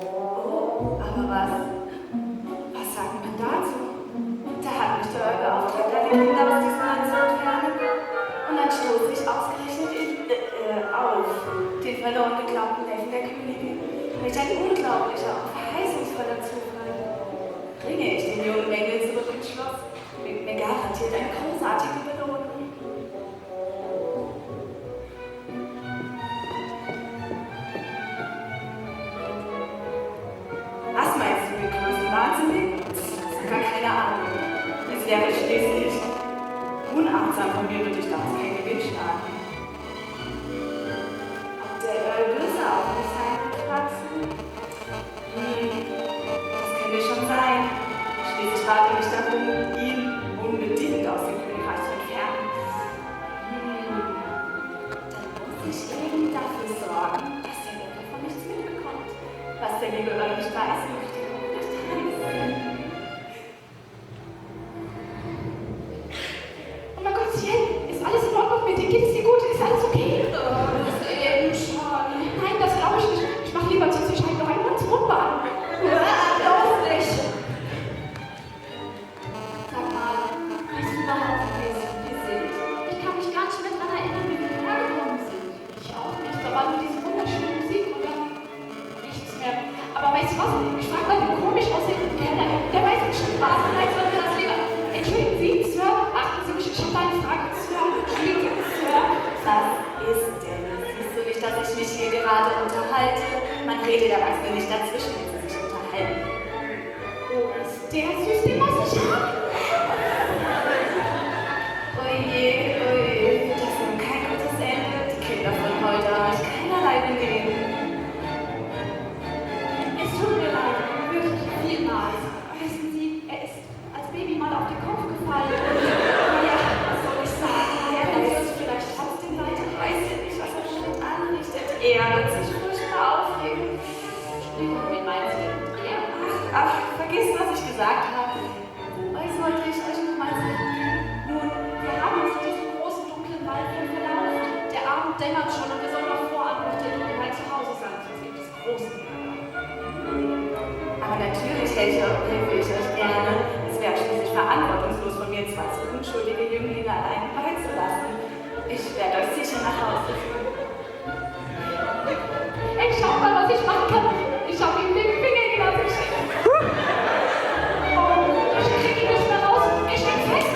Oh, aber was sagt man dazu? Da hat mich der Beauftragte, deine Kinder aus diesem Land zu entfernen. Und dann stoße ich ausgerechnet auf den verloren geglaubten Neffen der Königin. Welch ein unglaublicher und verheißungsvoller Zufall. Bringe ich den jungen Engel zurück ins Schloss, bringt mir garantiert eine großartige Belohnung. Was meinst du mit Größenwahnsinnig? Gar keine Ahnung. Es wäre schließlich unachtsam von mir, würde ich daraus keinen Gewinn schlagen. Ob der Earl böse auf mich sein wird, Watson? Das könnte schon sein. Schließlich bat ich darum, ihn unbedingt aus dem Königreich zu entfernen. Dann muss ich eben dafür sorgen, dass der Earl davon nichts mitbekommt. Was der liebe Earl nicht weiß, möchte er auch nicht heißen. Oh mein Gott, ist alles in Ordnung mit dir? Geht es dir gut? Ist alles okay? Das eben schon. Nein, das glaube ich nicht. Ich mache lieber zur Sicherheit noch einmal zum Mundbad. Bloß nicht. Sag mal, weißt du überhaupt, wer wir sind? Ich kann mich gar nicht mehr daran erinnern, wie wir hergekommen sind. Ich auch nicht. Da war nur diese wunderschöne Musik und dann nichts mehr. Aber weißt du was? Ich frage mal den komisch aussehenden Kellner. Der weiß bestimmt was. Vielleicht sollen wir das lieber. Entschuldigen Sie, Sir. Achten Sie mich, ich habe da eine Frage. Sir, entschuldigen Sie, Sir. Was ist denn? Siehst du nicht, dass ich mich hier gerade unterhalte? Man redet Erwachsene nicht dazwischen, wenn sie sich unterhalten. Oh, ist der süß, den muss ich haben? Oje, das ist nun kein gutes Ende. Die Kinder von heute habe ich keinerlei Benehmen. Es tut mir leid, wirklich vielmals. Wissen Sie, er ist als Baby mal auf den Kopf gefallen. Ja, was soll ich sagen? Er wird uns vielleicht trotzdem weiter. Weiß ja nicht, was er damit anrichtet. Er wird sich furchtbar aufregen. Entschuldigung, wen meinen Sie denn? Er? Ach, vergiss, was ich gesagt habe. Wobei sollte ich euch noch mal sagen? Nun, wir haben uns in diesem großen, dunklen Wald verlaufen. Der Abend dämmert schon und wir sollen noch vor Anbruch der Dunkelheit zu Hause sein. Das ist eben das große Aber natürlich helfe ich euch gerne. Es wäre schließlich verantwortungslos von mir, zwei so unschuldige Jünglinge allein beizulassen. Ich werde euch sicher nach Hause führen. Ey, schau mal, was ich machen kann. Ich habe ihm den Finger in die Nase gesteckt. Oh, ich kriege ihn nicht mehr raus. Er steckt fest.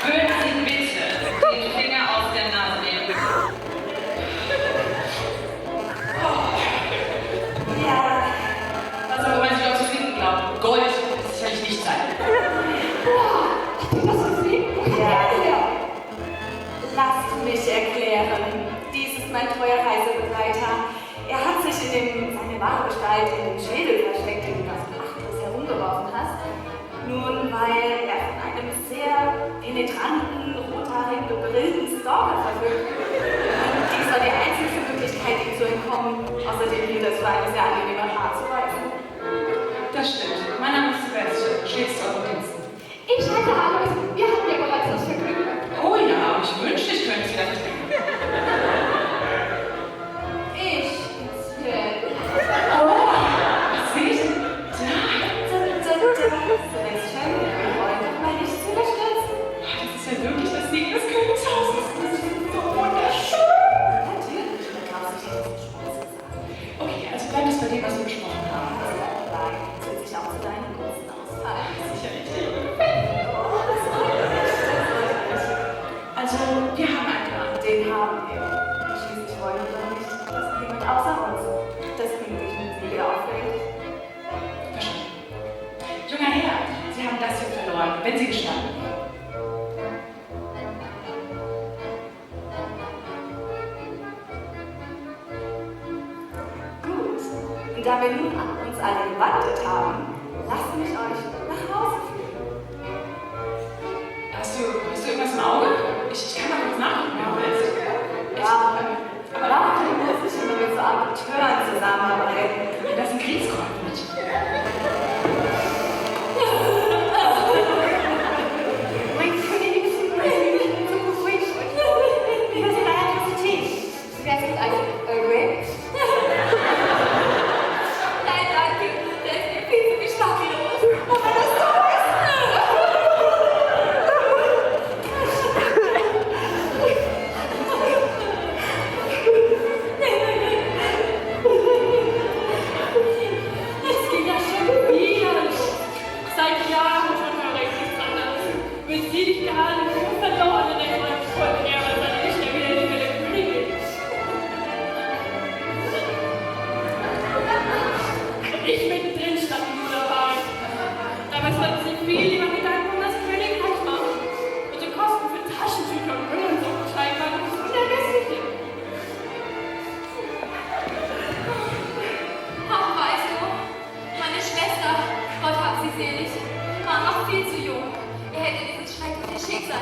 Würden Sie bitte den Finger aus der Nase nehmen? Ja, Was aber man sich auch zu finden glaubt. Gold wird es sicherlich nicht sein. Boah, habt ihr das gesehen? Wo kommt Ja. der her? lasst mich erklären. Dies ist mein treuer Reisebegleiter. Er hat sich seine wahre Gestalt in den Schädel versteckt, den du das achtlos herumgeworfen hast. Nun, weil er von einem sehr penetranten, rothaarigen, gebrillten Stalker verfügt. Und dies war die einzige Möglichkeit, ihm zu entkommen. Außerdem hielt es für eine sehr angenehme Art zu reisen. Das stimmt. Mein Name ist Sebastian. Stets zu euren Diensten. Ich heiße Alois. Wir hatten ja bereits das Vergnügen. Oh ja, ich wünschte, ich könnte Sie dafür trinken. Ich speziell. Oh, was sehe ich denn da? Zunächst schön, wir wollen doch mal nicht zu überstürzen. Das ist ja wirklich das Segen des Königshauses. Das ist so wunderschön. Natürlich, man darf sich jetzt nicht Spaß sagen. Okay, also bleibt es bei dem, was wir besprochen haben. Das wird sich auch zu deinen Gunsten ausfallen. Sicherlich. Oh, das freut mich. Also, wir haben einen Plan. Den haben wir. Schließlich wollen wir doch nicht, dass jemand außer uns das königlichen Siegel auffällt. Verstanden. Junger Herr, Sie haben das hier verloren, wenn Sie gestatten. Gut, und da wir nun uns alle gewandet haben, lasst mich euch nach Hause führen. Hast du irgendwas im Auge? Ich kann mal kurz nachgucken, wenn du willst. Warum muss ich immer mit so Amateuren zusammenarbeiten? Das ist ein Kriegsgott.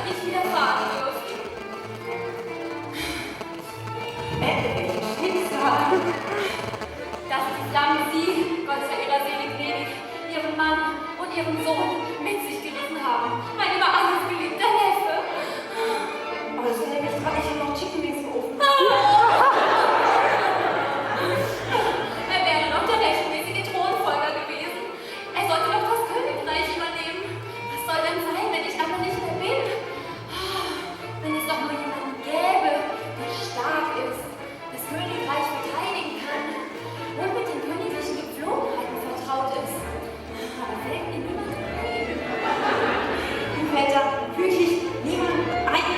ich wieder fahren dürfen. Welches Schicksal! Dass die Flammen sie, Gott sei ihrer Seele gnädig, ihren Mann und ihren Sohn mit sich gerissen haben. Mein über alles geliebter Neffe. Aber das wäre nicht dran, ich habe noch Chicken Wings im Ofen. Er wäre doch der rechtmäßige Thronfolger gewesen. Er sollte doch das Königreich übernehmen. Was soll denn sein, wenn ich aber nicht mehr bin? Wenn es doch nur jemanden gäbe, der stark ist, das Königreich verteidigen kann und mit den königlichen Gepflogenheiten vertraut ist. Aber fällt mir niemand ein. Mir fällt da wirklich niemand ein.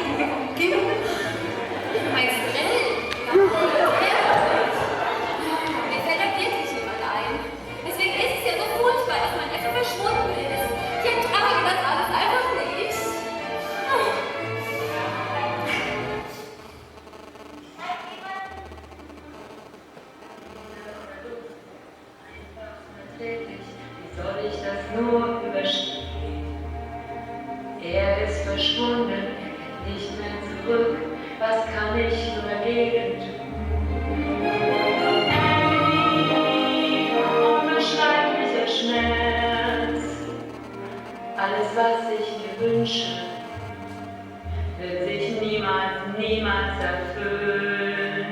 Meinst du Grill? Mir fällt da wirklich niemand ein. Deswegen ist es ja so furchtbar, dass mein Neffe verschwunden ist. Ich ertrage das alles einfach nicht. Wie soll ich das nur überstehen? Er ist verschwunden, nicht mehr zurück. Was kann ich nur dagegen tun? Unbeschreiblicher Schmerz. Alles, was ich mir wünsche, wird sich niemals erfüllen.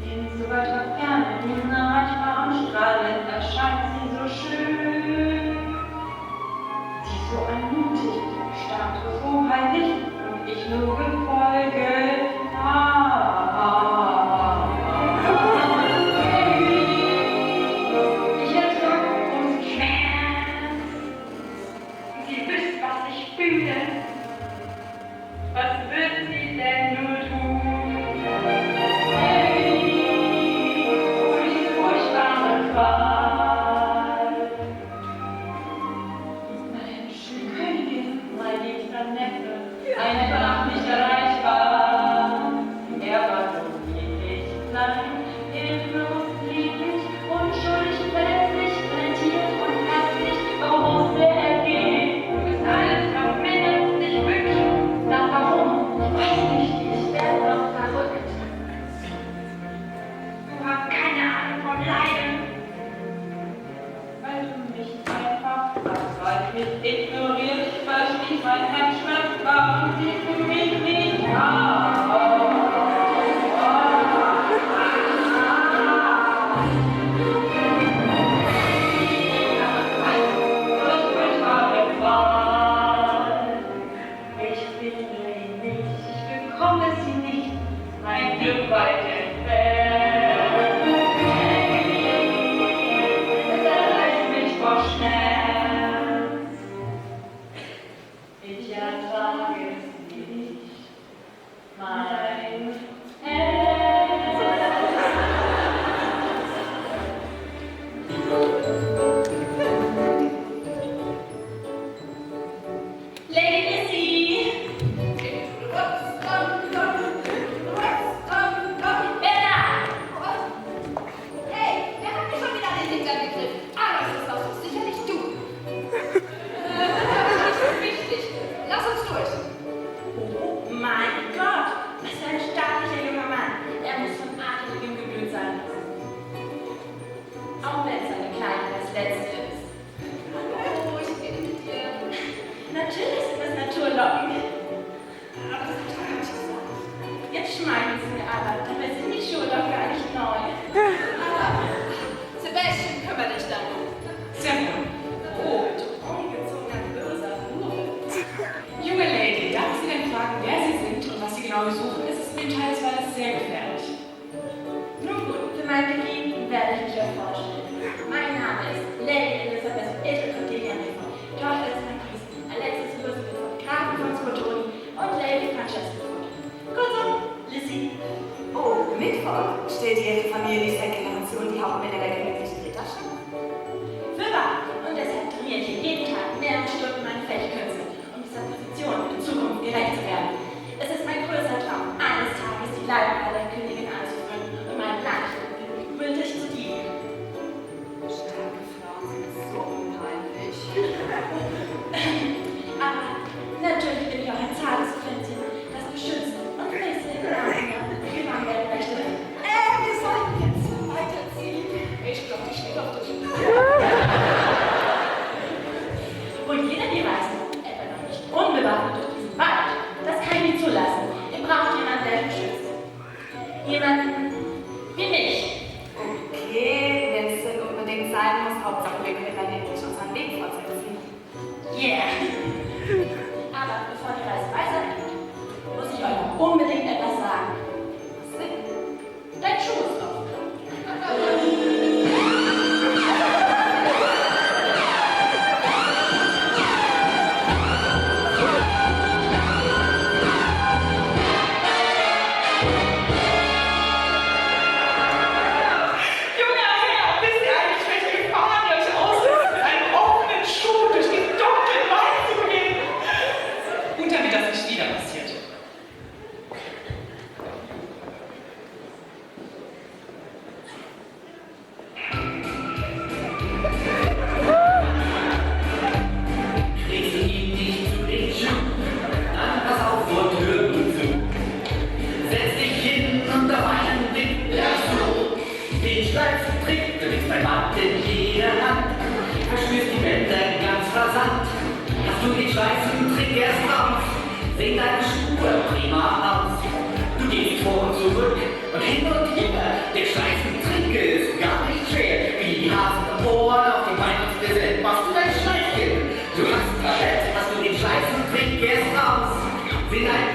In so weiter Ferne, die manchmal am Strahlen erscheint sie so schön. Sie ist so anmutig, stark, so heilig und ich nur gefolge. Ich erdrück und Schmerz. Sie wisst, was ich fühle. Was wird sie denn nur tun? Diese furchtbare Qual. Mensch, Königin, mein liebster Neffe, einfach nicht erreichbar. Er war so niedlich, klein, hilflos, lieblich, unschuldig, verletzlich, talentiert und herzlich. Warum musste er gehen? Du bist alles, was Männer sich wünschen. Sag warum? Ich weiß nicht, ich werde doch verrückt. Du hast keine Ahnung vom Leiden. Weil du mich einfach abweichlich ignorierst, verstehst mein Herzschmerz, warum siehst du mich nicht an? Ich finde ihn nicht, ich bekomme sie nicht, mein Glück weit entfernt. Es erreicht mich vor Schmerz. Ich ertrage es nicht, mein Herz. Lady Lizzie! Hey, wer hat mir schon wieder den Hintern gegriffen? Ah, das ist doch sicherlich du. Nicht so wichtig. Lass uns durch. Oh mein Gott, was für ein staatlicher junger Mann. Er muss von adligem Geblüt sein. Auch wenn seine Kleidung das Letzte ist. Hallo, ich rede mit dir. Natürlich sind das Naturlocken. Aber das hat gar nicht gesagt. Jetzt schmeicheln sie mir aber, dabei sind die Schuhe doch gar nicht neu. Sebastian, kümmere dich darum. Sehr wohl. Oh, du ungezogener böser Hure. Junge Lady, darf ich Sie denn fragen, wer Sie sind und was Sie genau besuchen? Es ist in dem Teil des Waldes sehr gefährlich. Nun gut, für meinen Geliebten werde ich mich ja vorstellen. Mein Name ist Lady Elizabeth Edel Cordelia Neffer, Tochter des Marquis, Alexis Elizabeth von Grafen von Scottoni und Lady Francesca Ford. Kurzum, Lizzie. Oh, Mittwoch stellt Ihre Familie nicht seit Generationen die Hauptmänner der königlichen Ritterschaft. Für wahr. Und deshalb trainiere ich jeden Tag mehrere Stunden meine Fähigkünste, um dieser Position in Zukunft gerecht zu werden. Es ist mein größter Traum, eines Tages die Leibwahl der Königin anzuführen und meinem Land gültig zu dienen. steht auf der Tür. Und jeder, der weiß, etwa noch nicht unbewaffnet durch diesen Wald, das kann ich nicht zulassen. Ihr braucht jemanden, der euch schützt. Jemanden wie mich. Okay, wenn es denn unbedingt sein muss, Hauptsache wir können dann endlich unseren Weg fortsetzen. Yeah. Aber bevor die Reise weitergeht, muss ich euch noch unbedingt etwas sagen. Was denn? Dein Schuh ist auf. Junger Herr, wisst ihr eigentlich, welche Gefahren ihr euch aussetzt, mit einem offenen Schuh durch den dunklen Wald zu gehen? Und damit das nicht wieder passiert. Kriegst du ihn nicht zu den Schuhen, dann pass auf vor Tür und zu. Setz dich hin und dabei ein dicker Schuh. Den steilsten Trick, du bist beim Mann in jeder Hand. Verspürst die Bänder ganz rasant. Hast du den steilsten Trick erst raus, sehen deine Schuhe prima aus. Du gehst vor und zurück und hin und her. Der steilste Trick ist gar nicht schwer. Wie die Hasen am Ohren auf dem Weihnachtsgesell machst du dein Schleifchen. Du hast verletzt, hast du den steilsten Trick erst raus. Sehen deine